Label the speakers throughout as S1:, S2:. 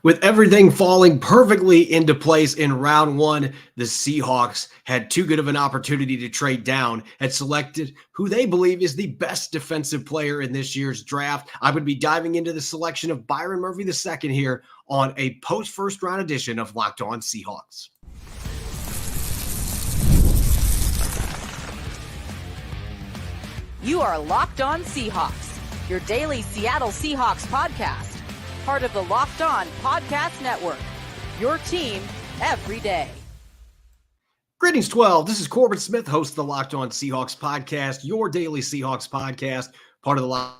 S1: With everything falling perfectly into place in round one, the Seahawks had too good of an opportunity to trade down, had selected who they believe is the best defensive player in this year's draft. I would be diving into the selection of Byron Murphy II here on a post-first round edition of Locked On Seahawks.
S2: You are Locked On Seahawks, your daily Seattle Seahawks podcast. Part of the Locked On Podcast Network, your team every day.
S1: Greetings, 12. This is Corbin Smith, host of the Locked On Seahawks podcast, your daily Seahawks podcast, part of the Locked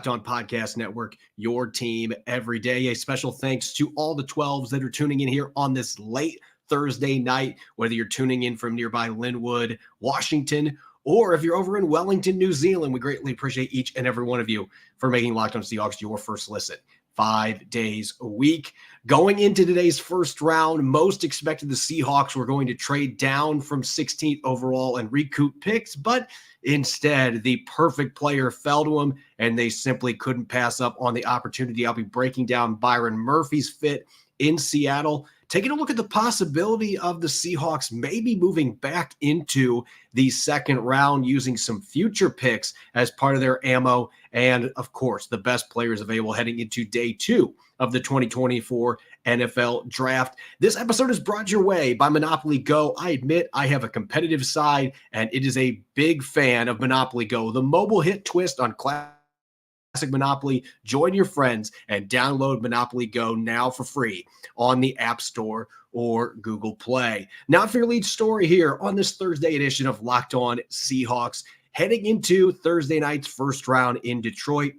S1: On Podcast Network, your team every day. A special thanks to all the 12s that are tuning in here on this late Thursday night, whether you're tuning in from nearby Linwood, Washington, or if you're over in Wellington, New Zealand. We greatly appreciate each and every one of you for making Locked On Seahawks your first listen 5 days a week. Going into today's first round, most expected the Seahawks were going to trade down from 16th overall and recoup picks, but instead the perfect player fell to them, and they simply couldn't pass up on the opportunity. I'll be breaking down Byron Murphy's fit in Seattle, taking a look at the possibility of the Seahawks maybe moving back into the second round using some future picks as part of their ammo, and of course, the best players available heading into day 2 of the 2024 NFL Draft. This episode is brought your way by Monopoly Go. I admit I have a competitive side, and it is a big fan of Monopoly Go, the mobile hit twist on classic Monopoly. Join your friends and download Monopoly Go now for free on the App Store or Google Play. Now for your lead story here on this Thursday edition of Locked On Seahawks, heading into Thursday night's first round in Detroit.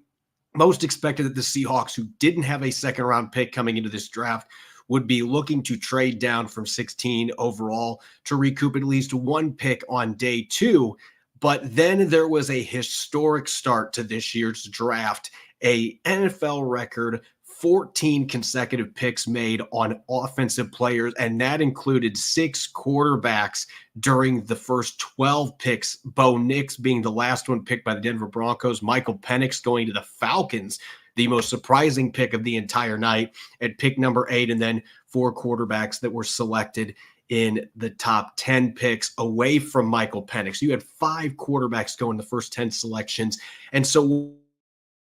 S1: Most expected that the Seahawks, who didn't have a second round pick coming into this draft, would be looking to trade down from 16 overall to recoup at least one pick on day 2. But then there was a historic start to this year's draft, a NFL record 14 consecutive picks made on offensive players, and that included 6 quarterbacks during the first 12 picks, Bo Nix being the last one picked by the Denver Broncos, Michael Penix going to the Falcons, the most surprising pick of the entire night at pick number 8, and then 4 quarterbacks that were selected in the top 10 picks away from Michael Penix. You had 5 quarterbacks go in the first 10 selections. And so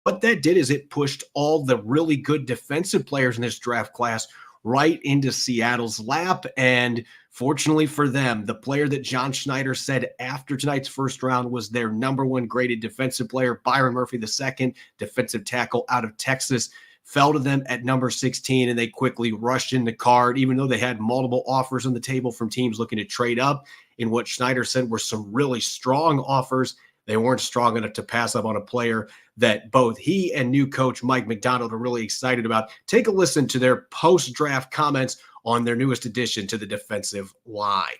S1: what that did is it pushed all the really good defensive players in this draft class right into Seattle's lap. And fortunately for them, the player that John Schneider said after tonight's first round was their number 1 graded defensive player, Byron Murphy II, defensive tackle out of Texas, fell to them at number 16, and they quickly rushed in the card, even though they had multiple offers on the table from teams looking to trade up. In what Schneider said were some really strong offers, they weren't strong enough to pass up on a player that both he and new coach Mike Macdonald are really excited about. Take a listen to their post-draft comments on their newest addition to the defensive line.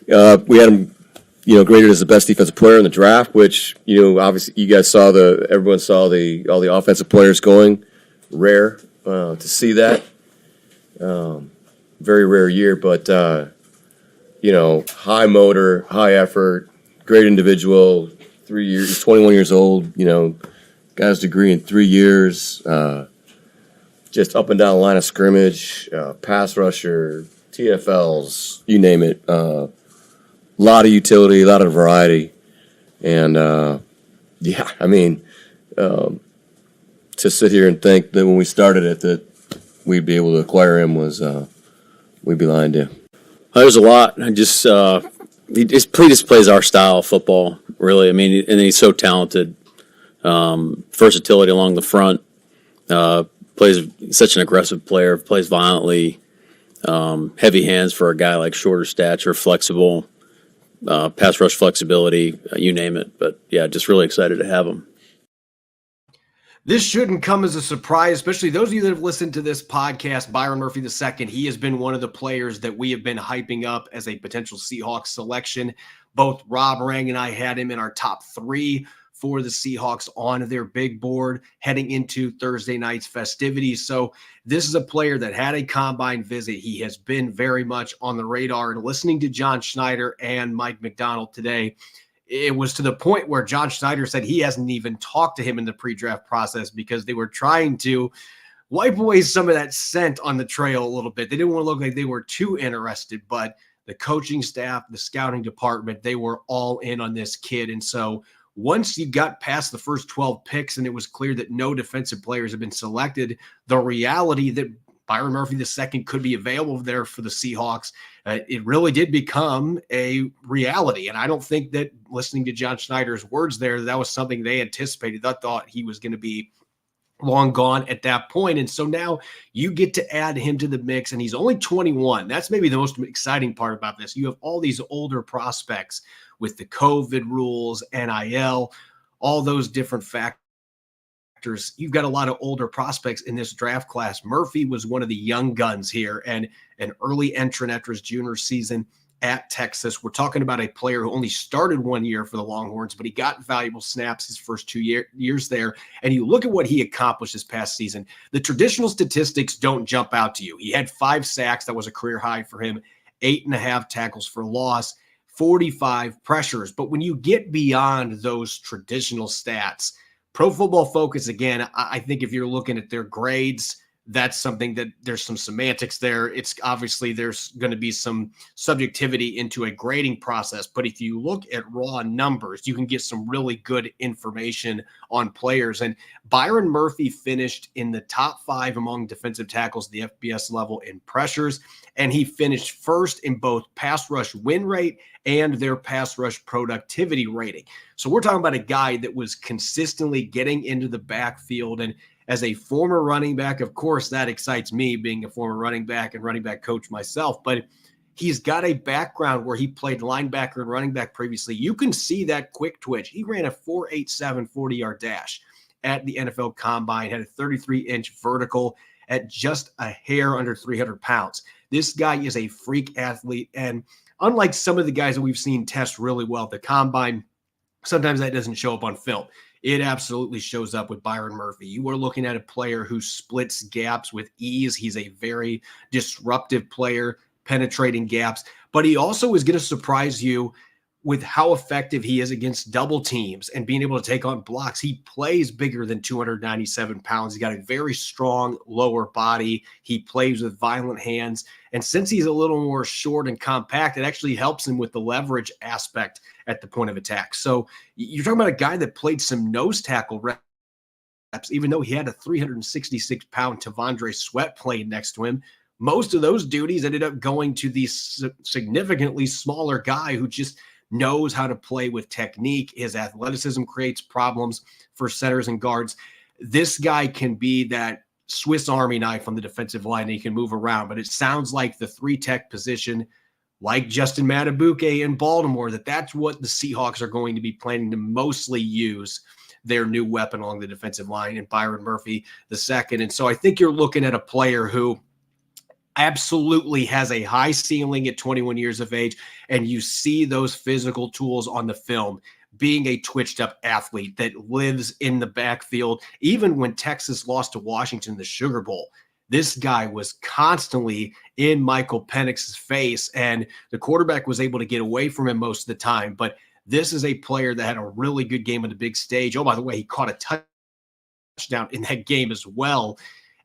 S3: We had him, graded as the best defensive player in the draft, which, obviously you guys saw everyone saw all the offensive players going. Rare to see that. Very rare year, but high motor, high effort, great individual. 3 years, he's 21 years old. Got his degree in 3 years. Just up and down the line of scrimmage, pass rusher, TFLs, you name it. A lot of utility, a lot of variety, and to sit here and think that when we started it that we'd be able to acquire him was we'd be lying to.
S4: There's a lot. He just plays our style of football, really. I mean, and he's so talented. Versatility along the front. Plays such an aggressive player. Plays violently. Heavy hands for a guy like shorter stature. Flexible. Pass rush flexibility. You name it. But yeah, just really excited to have him.
S1: This shouldn't come as a surprise, especially those of you that have listened to this podcast. Byron Murphy II, he has been one of the players that we have been hyping up as a potential Seahawks selection. Both Rob Rang and I had him in our top 3 for the Seahawks on their big board heading into Thursday night's festivities. So this is a player that had a combine visit. He has been very much on the radar, and listening to John Schneider and Mike Macdonald today, it was to the point where John Schneider said he hasn't even talked to him in the pre-draft process because they were trying to wipe away some of that scent on the trail a little bit. They didn't want to look like they were too interested, but the coaching staff, the scouting department, they were all in on this kid. And so once you got past the first 12 picks and it was clear that no defensive players had been selected, the reality that Byron Murphy II could be available there for the Seahawks, it really did become a reality. And I don't think that, listening to John Schneider's words there, that was something they anticipated. They thought he was going to be long gone at that point. And so now you get to add him to the mix, and he's only 21. That's maybe the most exciting part about this. You have all these older prospects with the COVID rules, NIL, all those different factors. You've got a lot of older prospects in this draft class. Murphy was one of the young guns here and an early entrant after his junior season at Texas. We're talking about a player who only started 1 year for the Longhorns, but he got valuable snaps his first 2 years there. And you look at what he accomplished this past season. The traditional statistics don't jump out to you. He had 5 sacks. That was a career high for him. 8.5 tackles for loss, 45 pressures. But when you get beyond those traditional stats, Pro Football Focus, again, I think if you're looking at their grades, that's something that there's some semantics there. It's obviously there's going to be some subjectivity into a grading process. But if you look at raw numbers, you can get some really good information on players. And Byron Murphy finished in the top 5 among defensive tackles, the FBS level, in pressures. And he finished first in both pass rush win rate and their pass rush productivity rating. So we're talking about a guy that was consistently getting into the backfield. And as a former running back, of course, that excites me, being a former running back and running back coach myself. But he's got a background where he played linebacker and running back previously. You can see that quick twitch. He ran a 4.87 40-yard dash at the NFL Combine, had a 33-inch vertical at just a hair under 300 pounds. This guy is a freak athlete. And unlike some of the guys that we've seen test really well at the Combine, sometimes that doesn't show up on film. It absolutely shows up with Byron Murphy. You are looking at a player who splits gaps with ease. He's a very disruptive player, penetrating gaps, but he also is going to surprise you with how effective he is against double teams and being able to take on blocks. He plays bigger than 297 pounds. He's got a very strong lower body. He plays with violent hands. And since he's a little more short and compact, it actually helps him with the leverage aspect at the point of attack. So you're talking about a guy that played some nose tackle reps, even though he had a 366-pound Tavondre Sweat playing next to him. Most of those duties ended up going to the significantly smaller guy who just knows how to play with technique. His athleticism creates problems for centers and guards. This guy can be that Swiss Army knife on the defensive line, and he can move around. But it sounds like the 3-tech position, like Justin Matabuke in Baltimore, that's what the Seahawks are going to be planning to mostly use their new weapon along the defensive line in Byron Murphy II. And so I think you're looking at a player who absolutely has a high ceiling at 21 years of age, and you see those physical tools on the film, being a twitched up athlete that lives in the backfield. Even when Texas lost to Washington in the Sugar Bowl, this guy was constantly in Michael Penix's face, and the quarterback was able to get away from him most of the time. But this is a player that had a really good game on the big stage. Oh, by the way, he caught a touchdown in that game as well.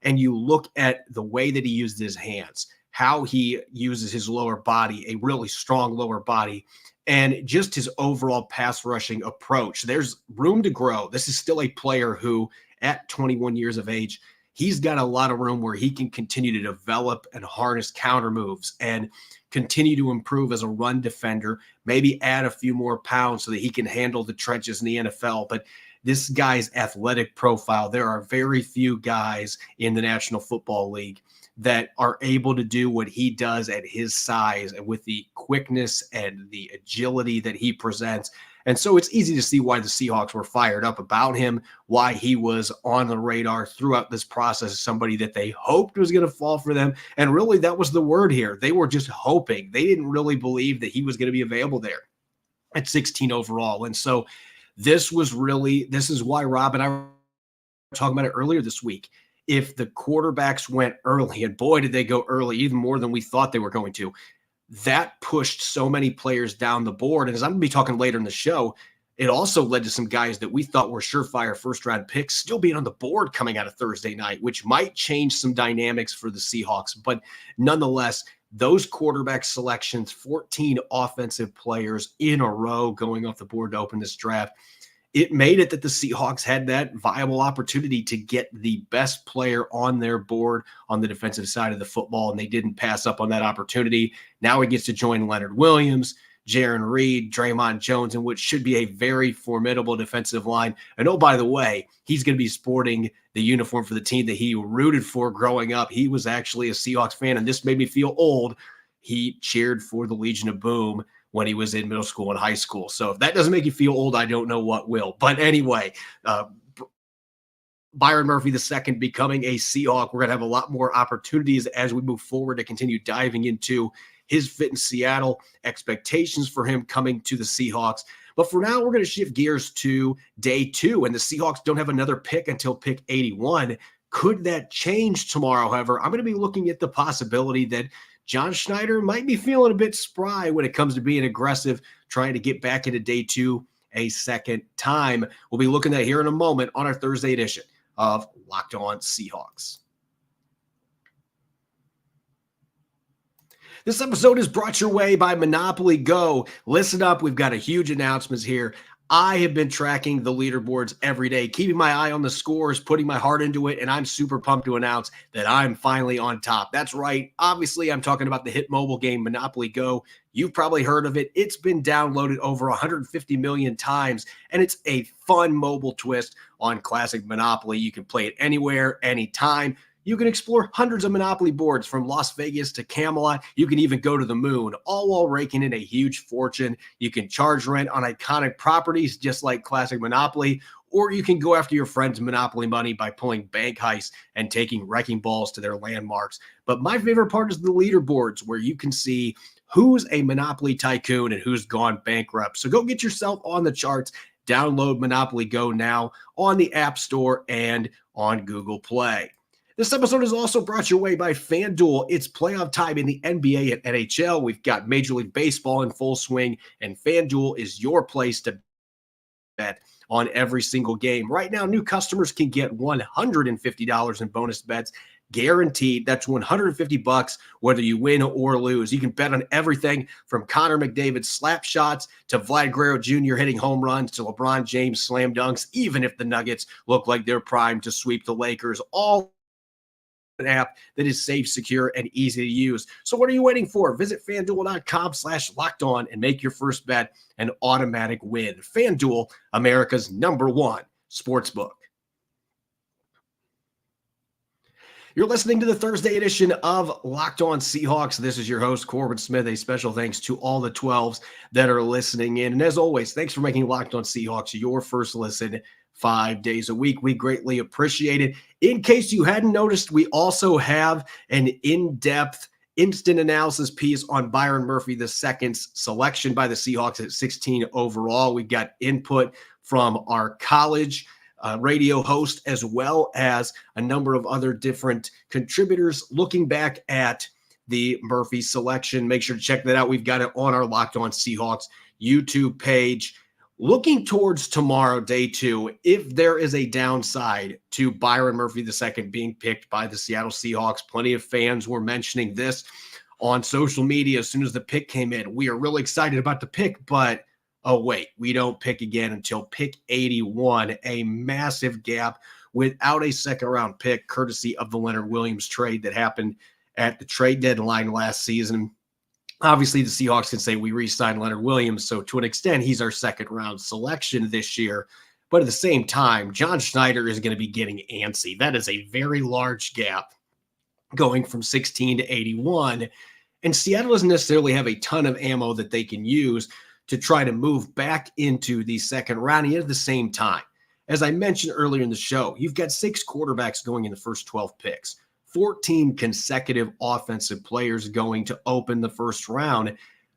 S1: And you look at the way that he used his hands, how he uses his lower body, a really strong lower body, and just his overall pass rushing approach. There's room to grow. This is still a player who, at 21 years of age, he's got a lot of room where he can continue to develop and harness counter moves and continue to improve as a run defender, maybe add a few more pounds so that he can handle the trenches in the NFL. But this guy's athletic profile, there are very few guys in the National Football League that are able to do what he does at his size and with the quickness and the agility that he presents. And so it's easy to see why the Seahawks were fired up about him, why he was on the radar throughout this process as somebody that they hoped was going to fall for them. And really, that was the word here. They were just hoping. They didn't really believe that he was going to be available there at 16 overall. And so this is why Rob and I were talking about it earlier this week. If the quarterbacks went early, and boy, did they go early, even more than we thought they were going to, that pushed so many players down the board. And as I'm going to be talking later in the show, it also led to some guys that we thought were surefire first-round picks still being on the board coming out of Thursday night, which might change some dynamics for the Seahawks. But nonetheless, those quarterback selections, 14 offensive players in a row going off the board to open this draft, it made it that the Seahawks had that viable opportunity to get the best player on their board on the defensive side of the football, and they didn't pass up on that opportunity. Now he gets to join Leonard Williams, Jaron Reed, Draymond Jones, and what should be a very formidable defensive line. And oh, by the way, he's going to be sporting the uniform for the team that he rooted for growing up. He was actually a Seahawks fan, and this made me feel old. He cheered for the Legion of Boom when he was in middle school and high school. So if that doesn't make you feel old, I don't know what will. But anyway, Byron Murphy II becoming a Seahawk. We're going to have a lot more opportunities as we move forward to continue diving into his fit in Seattle, expectations for him coming to the Seahawks. But for now, we're going to shift gears to day 2, and the Seahawks don't have another pick until pick 81. Could that change tomorrow? However, I'm going to be looking at the possibility that John Schneider might be feeling a bit spry when it comes to being aggressive, trying to get back into day 2 a second time. We'll be looking at here in a moment on our Thursday edition of Locked On Seahawks. This episode is brought your way by Monopoly Go. Listen up, we've got a huge announcements here. I have been tracking the leaderboards every day, keeping my eye on the scores, putting my heart into it, and I'm super pumped to announce that I'm finally on top. That's right. Obviously, I'm talking about the hit mobile game Monopoly Go. You've probably heard of it. It's been downloaded over 150 million times, and it's a fun mobile twist on classic Monopoly. You can play it anywhere, anytime. You can explore hundreds of Monopoly boards from Las Vegas to Camelot. You can even go to the moon, all while raking in a huge fortune. You can charge rent on iconic properties just like classic Monopoly, or you can go after your friend's Monopoly money by pulling bank heists and taking wrecking balls to their landmarks. But my favorite part is the leaderboards, where you can see who's a Monopoly tycoon and who's gone bankrupt. So go get yourself on the charts. Download Monopoly Go now on the App Store and on Google Play. This episode is also brought your way by FanDuel. It's playoff time in the NBA and NHL. We've got Major League Baseball in full swing, and FanDuel is your place to bet on every single game. Right now, new customers can get $150 in bonus bets guaranteed. That's $150 whether you win or lose. You can bet on everything from Connor McDavid's slap shots to Vlad Guerrero Jr. hitting home runs to LeBron James slam dunks, even if the Nuggets look like they're primed to sweep the Lakers. All an app that is safe, secure, and easy to use. So what are you waiting for? Visit FanDuel.com/lockedon and make your first bet an automatic win. FanDuel, America's #1 sportsbook. You're listening to the Thursday edition of Locked On Seahawks. This is your host, Corbin Smith. A special thanks to all the 12s that are listening in. And as always, thanks for making Locked On Seahawks your first listen 5 days a week. We greatly appreciate it. In case you hadn't noticed, we also have an in-depth instant analysis piece on Byron Murphy II's selection by the Seahawks at 16 overall. We've got input from our college radio host, as well as a number of other different contributors looking back at the Murphy selection. Make sure to check that out. We've got it on our Locked On Seahawks YouTube page. Looking towards tomorrow, day 2, if there is a downside to Byron Murphy II being picked by the Seattle Seahawks, plenty of fans were mentioning this on social media as soon as the pick came in. We are really excited about the pick, but oh wait, we don't pick again until pick 81, a massive gap without a second-round pick, courtesy of the Leonard Williams trade that happened at the trade deadline last season. Obviously, the Seahawks can say we re-signed Leonard Williams, so to an extent, he's our second-round selection this year. But at the same time, John Schneider is going to be getting antsy. That is a very large gap going from 16 to 81. And Seattle doesn't necessarily have a ton of ammo that they can use to try to move back into the second round. And at the same time, as I mentioned earlier in the show, you've got 6 quarterbacks going in the first 12 picks. 14 consecutive offensive players going to open the first round.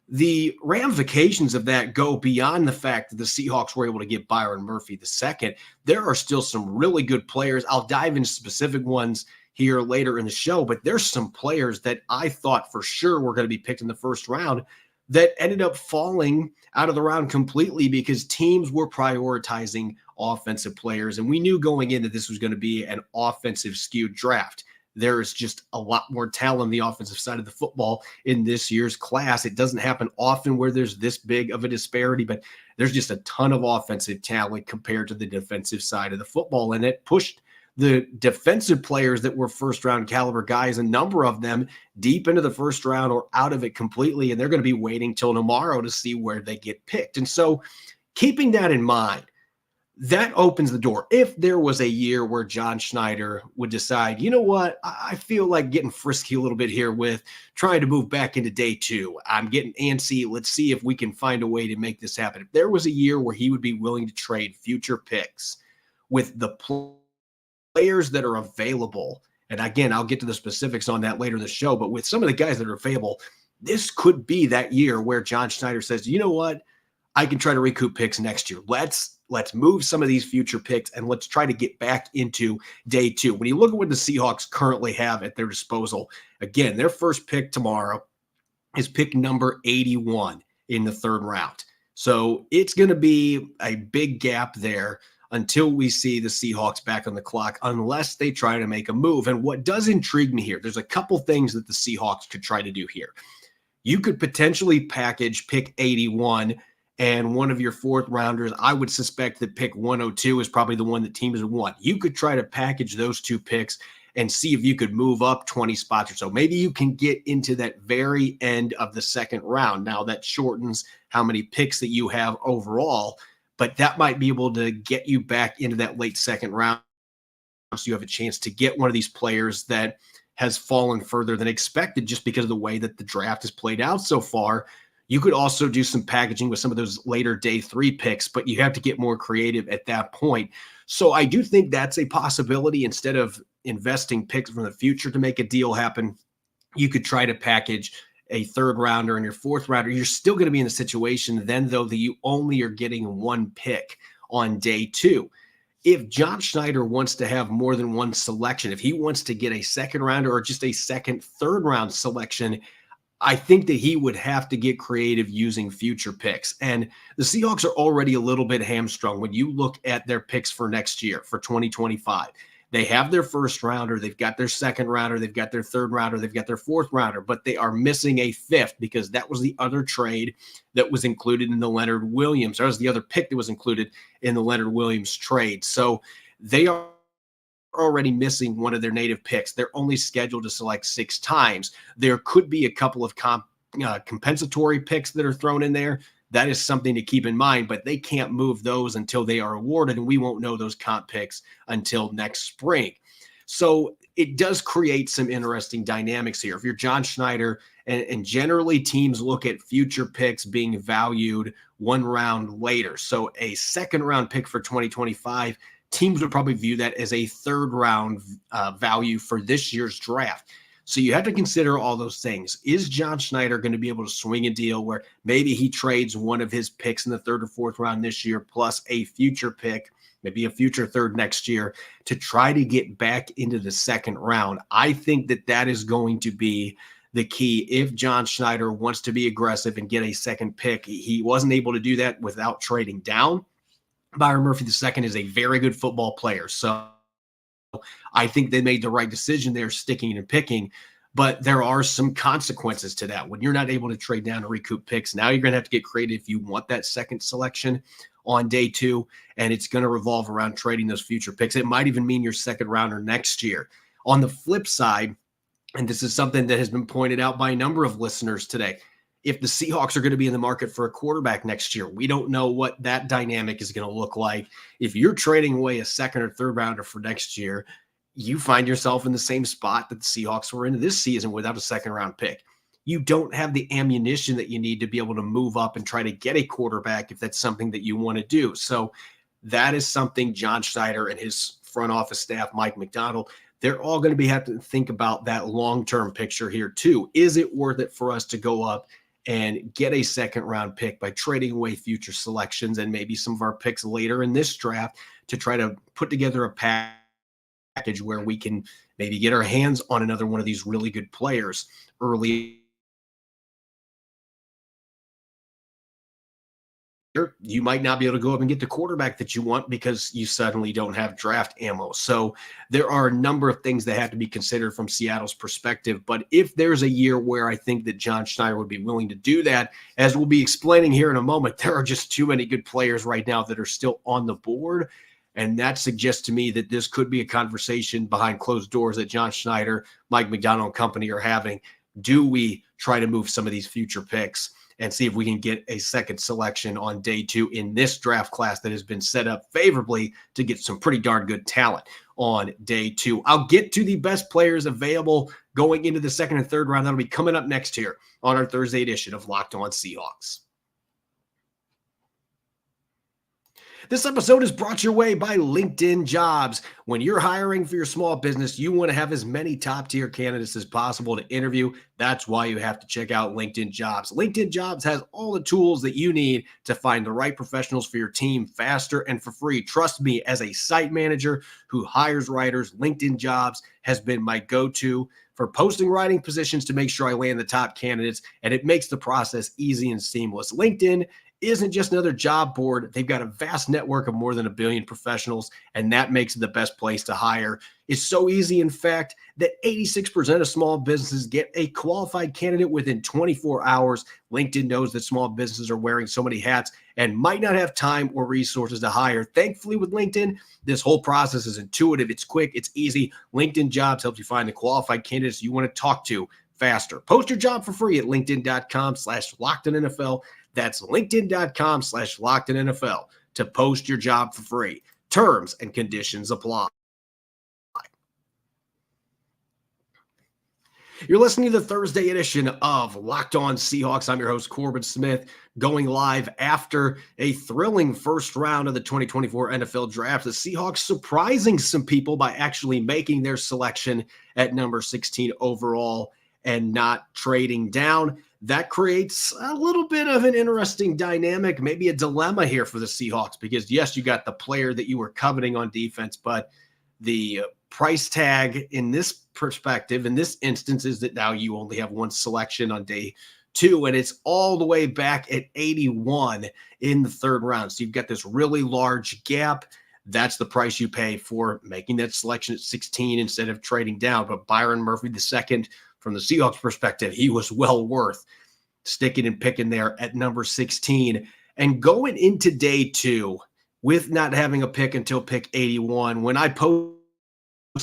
S1: The ramifications of that go beyond the fact that the Seahawks were able to get Byron Murphy II. There are still some really good players. I'll dive into specific ones here later in the show, but there's some players that I thought for sure were going to be picked in the first round that ended up falling out of the round completely because teams were prioritizing offensive players. And we knew going in that this was going to be an offensive skewed draft. There is just a lot more talent on the offensive side of the football in this year's class. It doesn't happen often where there's this big of a disparity, but there's just a ton of offensive talent compared to the defensive side of the football. And it pushed the defensive players that were first round caliber guys, a number of them deep into the first round or out of it completely. And they're going to be waiting till tomorrow to see where they get picked. And so keeping that in mind, that opens the door. If there was a year where John Schneider would decide, you know what, I feel like getting frisky a little bit here with trying to move back into day 2. I'm getting antsy. Let's see if we can find a way to make this happen. If there was a year where he would be willing to trade future picks with the players that are available, and again, I'll get to the specifics on that later in the show, but with some of the guys that are available, this could be that year where John Schneider says, you know what, I can try to recoup picks next year. Let's move some of these future picks and let's try to get back into day 2. When you look at what the Seahawks currently have at their disposal, again, their first pick tomorrow is pick number 81 in the 3rd round. So it's going to be a big gap there until we see the Seahawks back on the clock, unless they try to make a move. And what does intrigue me here, there's a couple things that the Seahawks could try to do here. You could potentially package pick 81 and one of your 4th rounders. I would suspect that pick 102 is probably the one that teams would want. You could try to package those 2 picks and see if you could move up 20 spots or so. Maybe you can get into that very end of the 2nd round. Now that shortens how many picks that you have overall, but that might be able to get you back into that late 2nd round. So you have a chance to get one of these players that has fallen further than expected just because of the way that the draft has played out so far. You could also do some packaging with some of those later day 3 picks, but you have to get more creative at that point. So I do think that's a possibility. Instead of investing picks from the future to make a deal happen, you could try to package a 3rd rounder and your 4th rounder. You're still going to be in a situation then, though, that you only are getting 1 pick on day 2. If John Schneider wants to have more than 1 selection, if he wants to get a 2nd rounder or just a 2nd, 3rd round selection, I think that he would have to get creative using future picks. And the Seahawks are already a little bit hamstrung when you look at their picks for next year, for 2025. They have their 1st rounder, they've got their 2nd rounder, they've got their 3rd rounder, they've got their 4th rounder, but they are missing a 5th because that was the other trade that was included in the Leonard Williams. That was the other pick that was included in the Leonard Williams trade. So they are already missing one of their native picks. They're only scheduled to select 6 times. There could be a couple of compensatory picks that are thrown in there. That is something to keep in mind, but they can't move those until they are awarded, and we won't know those comp picks until next spring. So it does create some interesting dynamics here. If you're John Schneider, and generally teams look at future picks being valued 1 round later. So a 2nd round pick for 2025, teams would probably view that as a 3rd round value for this year's draft. So you have to consider all those things. Is John Schneider going to be able to swing a deal where maybe he trades one of his picks in the 3rd or 4th round this year plus a future pick, maybe a future 3rd next year, to try to get back into the 2nd round? I think that that is going to be the key. If John Schneider wants to be aggressive and get a 2nd pick, he wasn't able to do that without trading down. Byron Murphy II is a very good football player. So I think they made the right decision there, sticking and picking, but there are some consequences to that. When you're not able to trade down to recoup picks, now you're going to have to get creative if you want that 2nd selection on day 2, and it's going to revolve around trading those future picks. It might even mean your 2nd rounder next year. On the flip side, and this is something that has been pointed out by a number of listeners today, if the Seahawks are going to be in the market for a quarterback next year, we don't know what that dynamic is going to look like. If you're trading away a 2nd or 3rd rounder for next year, you find yourself in the same spot that the Seahawks were in this season without a 2nd round pick. You don't have the ammunition that you need to be able to move up and try to get a quarterback if that's something that you want to do. So that is something John Schneider and his front office staff, Mike McDonald, they're all going to have to think about that long-term picture here too. Is it worth it for us to go up and get a 2nd round pick by trading away future selections and maybe some of our picks later in this draft to try to put together a package where we can maybe get our hands on another one of these really good players early you might not be able to go up and get the quarterback that you want because you suddenly don't have draft ammo. So there are a number of things that have to be considered from Seattle's perspective. But if there's a year where I think that John Schneider would be willing to do that, as we'll be explaining here in a moment, there are just too many good players right now that are still on the board. And that suggests to me that this could be a conversation behind closed doors that John Schneider, Mike McDonald and company are having. Do we try to move some of these future picks and see if we can get a second selection on day 2 in this draft class that has been set up favorably to get some pretty darn good talent on day 2. I'll get to the best players available going into the second and third round. That'll be coming up next here on our Thursday edition of Locked On Seahawks. This episode is brought your way by LinkedIn Jobs. When you're hiring for your small business, you want to have as many top-tier candidates as possible to interview. That's why you have to check out LinkedIn Jobs. LinkedIn Jobs has all the tools that you need to find the right professionals for your team faster and for free. Trust me, as a site manager who hires writers, LinkedIn Jobs has been my go-to for posting writing positions to make sure I land the top candidates, and it makes the process easy and seamless. LinkedIn isn't just another job board. They've got a vast network of more than 1 billion professionals, and that makes it the best place to hire. It's so easy, in fact, that 86% of small businesses get a qualified candidate within 24 hours. LinkedIn knows that small businesses are wearing so many hats and might not have time or resources to hire. Thankfully, with LinkedIn, this whole process is intuitive, it's quick, it's easy. LinkedIn Jobs helps you find the qualified candidates you want to talk to faster. Post your job for free at linkedin.com/LockedOnNFL. That's linkedin.com/LockedOnNFL to post your job for free. Terms and conditions apply. You're listening to the Thursday edition of Locked On Seahawks. I'm your host, Corbin Smith, going live after a thrilling first round of the 2024 NFL Draft. The Seahawks surprising some people by actually making their selection at number 16 overall and not trading down. That creates a little bit of an interesting dynamic, maybe a dilemma here for the Seahawks, because yes, you got the player that you were coveting on defense, but the price tag in this perspective, in this instance, is that now you only have one selection on day 2, and it's all the way back at 81 in the third round. So you've got this really large gap. That's the price you pay for making that selection at 16 instead of trading down. But Byron Murphy II, from the Seahawks perspective, he was well worth sticking and picking there at number 16. And going into day 2 with not having a pick until pick 81, when I post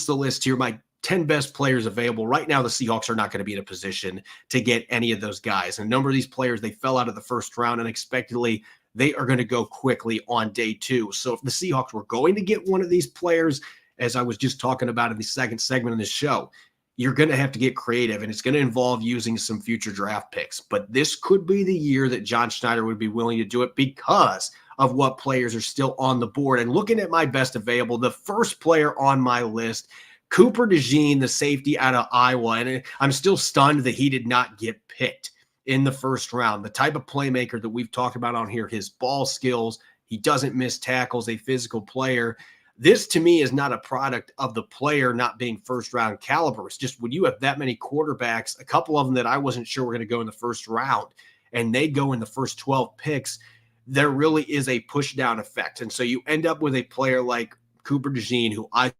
S1: the list here, my 10 best players available right now, the Seahawks are not going to be in a position to get any of those guys. And a number of these players, they fell out of the first round unexpectedly. They are going to go quickly on day 2. So if the Seahawks were going to get one of these players, as I was just talking about in the second segment of the show, you're going to have to get creative, and it's going to involve using some future draft picks. But this could be the year that John Schneider would be willing to do it because of what players are still on the board. And looking at my best available, the first player on my list, Cooper DeJean, the safety out of Iowa. And I'm still stunned that he did not get picked in the first round. The type of playmaker that we've talked about on here, his ball skills, he doesn't miss tackles, a physical player. This, to me, is not a product of the player not being first-round caliber. It's just when you have that many quarterbacks, a couple of them that I wasn't sure were going to go in the first round, and they go in the first 12 picks, there really is a push-down effect. And so you end up with a player like Cooper DeJean, who I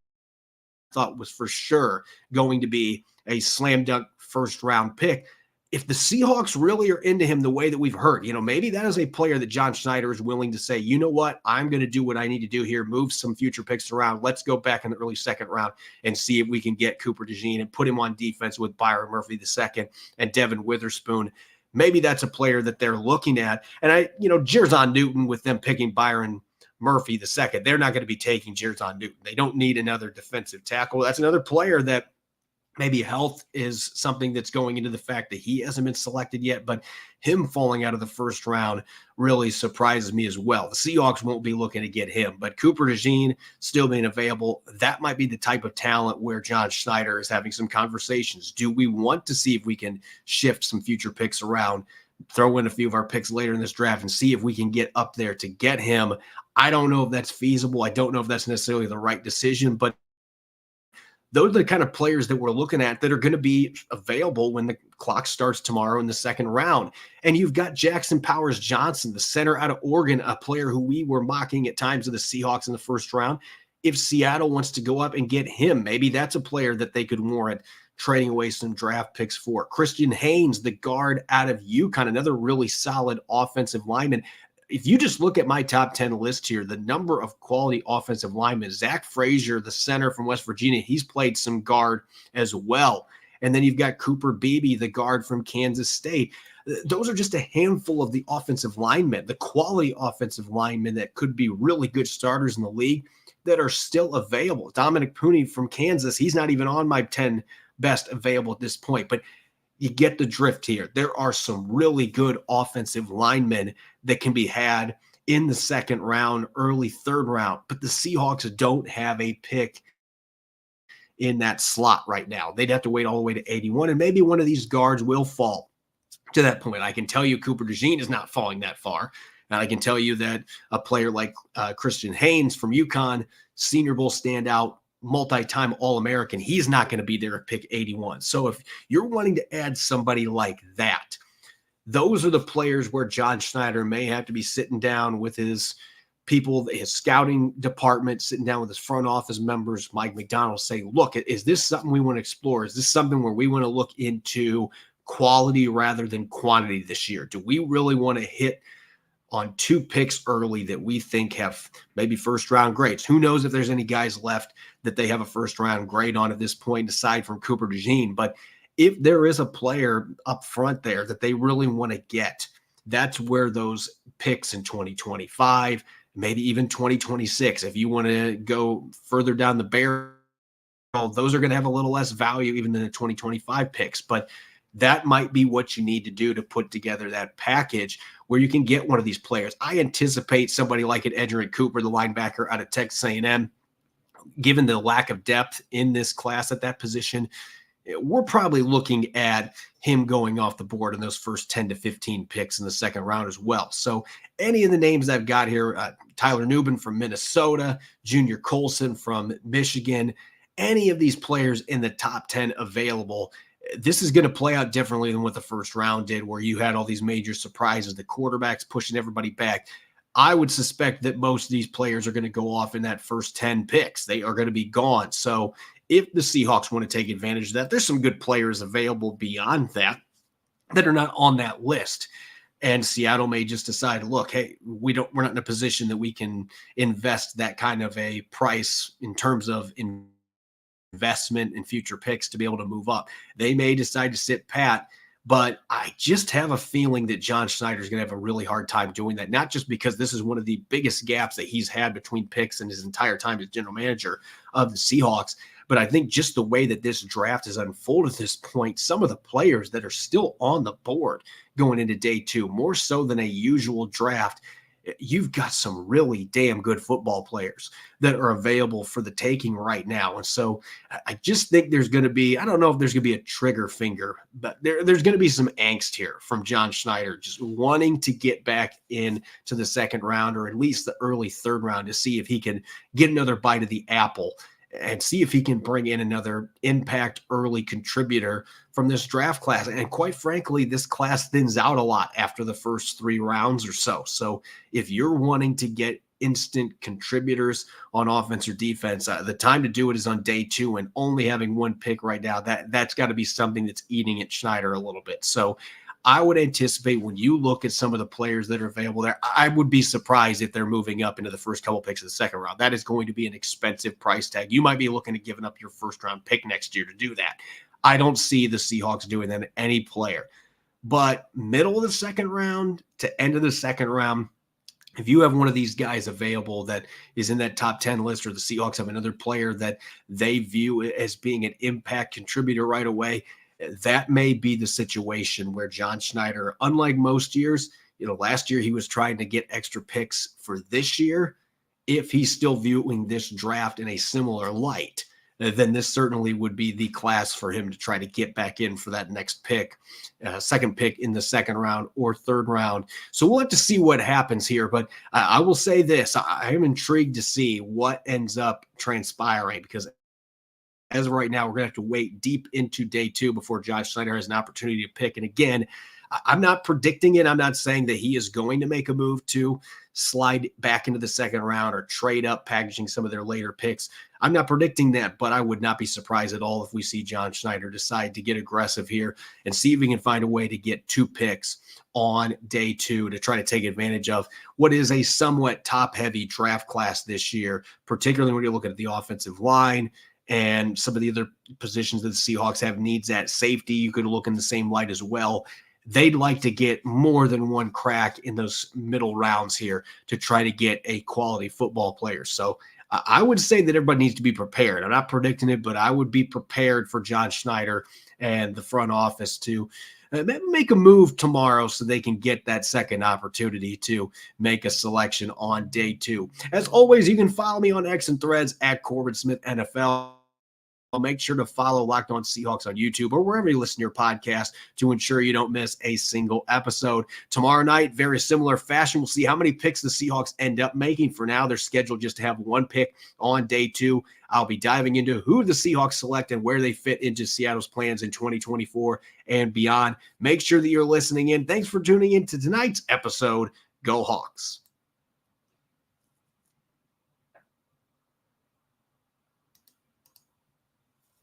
S1: thought was for sure going to be a slam-dunk first-round pick. If the Seahawks really are into him the way that we've heard, maybe that is a player that John Schneider is willing to say, you know what, I'm going to do what I need to do here, move some future picks around. Let's go back in the early second round and see if we can get Cooper DeJean and put him on defense with Byron Murphy II and Devin Witherspoon. Maybe that's a player that they're looking at. And Jerzon Newton, with them picking Byron Murphy II, they're not going to be taking Jerzon Newton. They don't need another defensive tackle. That's another player that maybe health is something that's going into the fact that he hasn't been selected yet, but him falling out of the first round really surprises me as well. The Seahawks won't be looking to get him, but Cooper DeJean still being available, that might be the type of talent where John Schneider is having some conversations. Do we want to see if we can shift some future picks around, throw in a few of our picks later in this draft and see if we can get up there to get him? I don't know if that's feasible. I don't know if that's necessarily the right decision, but those are the kind of players that we're looking at that are going to be available when the clock starts tomorrow in the second round. And you've got Jackson Powers Johnson, the center out of Oregon, a player who we were mocking at times of the Seahawks in the first round. If Seattle wants to go up and get him, maybe that's a player that they could warrant trading away some draft picks for. Christian Haynes, the guard out of UConn, another really solid offensive lineman. If you just look at my top 10 list here, the number of quality offensive linemen, Zach Frazier, the center from West Virginia, he's played some guard as well. And then you've got Cooper Beebe, the guard from Kansas State. Those are just a handful of the offensive linemen, the quality offensive linemen that could be really good starters in the league that are still available. Dominic Pooney from Kansas, he's not even on my 10 best available at this point, but you get the drift here. There are some really good offensive linemen that can be had in the second round, early third round, but the Seahawks don't have a pick in that slot right now. They'd have to wait all the way to 81, and maybe one of these guards will fall to that point. I can tell you Cooper DeJean is not falling that far. And I can tell you that a player like Christian Haynes from UConn, Senior Bowl standout, multi-time All-American, he's not going to be there at pick 81. So if you're wanting to add somebody like that, those are the players where John Schneider may have to be sitting down with his people, his scouting department, sitting down with his front office members, Mike McDonald, saying, look, is this something we want to explore? Is this something where we want to look into quality rather than quantity this year? Do we really want to hit on 2 picks early that we think have maybe first round grades? Who knows if there's any guys left that they have a first round grade on at this point, aside from Cooper DeJean. But if there is a player up front there that they really want to get, that's where those picks in 2025, maybe even 2026, if you want to go further down the barrel, those are going to have a little less value even than the 2025 picks. But that might be what you need to do to put together that package where you can get one of these players. I anticipate somebody like an Edgerrin Cooper, the linebacker out of Texas A&M, given the lack of depth in this class at that position, we're probably looking at him going off the board in those first 10 to 15 picks in the second round as well. So any of the names I've got here, Tyler Nubin from Minnesota, Junior Colson from Michigan, any of these players in the top 10 available, this is going to play out differently than what the first round did, where you had all these major surprises, the quarterbacks pushing everybody back. I would suspect that most of these players are going to go off in that first 10 picks. They are going to be gone. So if the Seahawks want to take advantage of that, there's some good players available beyond that that are not on that list. And Seattle may just decide, look, hey, we're not in a position that we can invest that kind of a price in terms of investment in future picks to be able to move up. They may decide to sit pat, but I just have a feeling that John Schneider is going to have a really hard time doing that, not just because this is one of the biggest gaps that he's had between picks in his entire time as general manager of the Seahawks, but I think just the way that this draft has unfolded at this point, some of the players that are still on the board going into day 2, more so than a usual draft, you've got some really damn good football players that are available for the taking right now. And so I just think there's going to be, I don't know if there's going to be a trigger finger, but there's going to be some angst here from John Schneider, just wanting to get back into the second round or at least the early third round to see if he can get another bite of the apple and see if he can bring in another impact early contributor from this draft class. And quite frankly, this class thins out a lot after the first 3 rounds or so. So if you're wanting to get instant contributors on offense or defense, the time to do it is on day 2, and only having 1 pick right now, that's got to be something that's eating at Schneider a little bit. So I would anticipate when you look at some of the players that are available there, I would be surprised if they're moving up into the first couple picks of the second round. That is going to be an expensive price tag. You might be looking at giving up your first round pick next year to do that. I don't see the Seahawks doing that to any player. But middle of the second round to end of the second round, if you have one of these guys available that is in that top 10 list, or the Seahawks have another player that they view as being an impact contributor right away, that may be the situation where John Schneider, unlike most years, last year he was trying to get extra picks for this year. If he's still viewing this draft in a similar light, then this certainly would be the class for him to try to get back in for that next pick, second pick in the second round or third round. So we'll have to see what happens here. But I will say this, I am intrigued to see what ends up transpiring, because as of right now, we're going to have to wait deep into day 2 before John Schneider has an opportunity to pick. And again, I'm not predicting it. I'm not saying that he is going to make a move to slide back into the second round or trade up, packaging some of their later picks. I'm not predicting that, but I would not be surprised at all if we see John Schneider decide to get aggressive here and see if he can find a way to get 2 picks on day 2 to try to take advantage of what is a somewhat top-heavy draft class this year, particularly when you're looking at the offensive line and some of the other positions that the Seahawks have needs at. Safety, you could look in the same light as well. They'd like to get more than one crack in those middle rounds here to try to get a quality football player. So I would say that everybody needs to be prepared. I'm not predicting it, but I would be prepared for John Schneider and the front office to make a move tomorrow so they can get that second opportunity to make a selection on day 2. As always, you can follow me on X and Threads at Corbin Smith NFL. Make sure to follow Locked On Seahawks on YouTube or wherever you listen to your podcast to ensure you don't miss a single episode. Tomorrow night, very similar fashion. We'll see how many picks the Seahawks end up making. For now, they're scheduled just to have 1 pick on day 2. I'll be diving into who the Seahawks select and where they fit into Seattle's plans in 2024 and beyond. Make sure that you're listening in. Thanks for tuning in to tonight's episode. Go Hawks.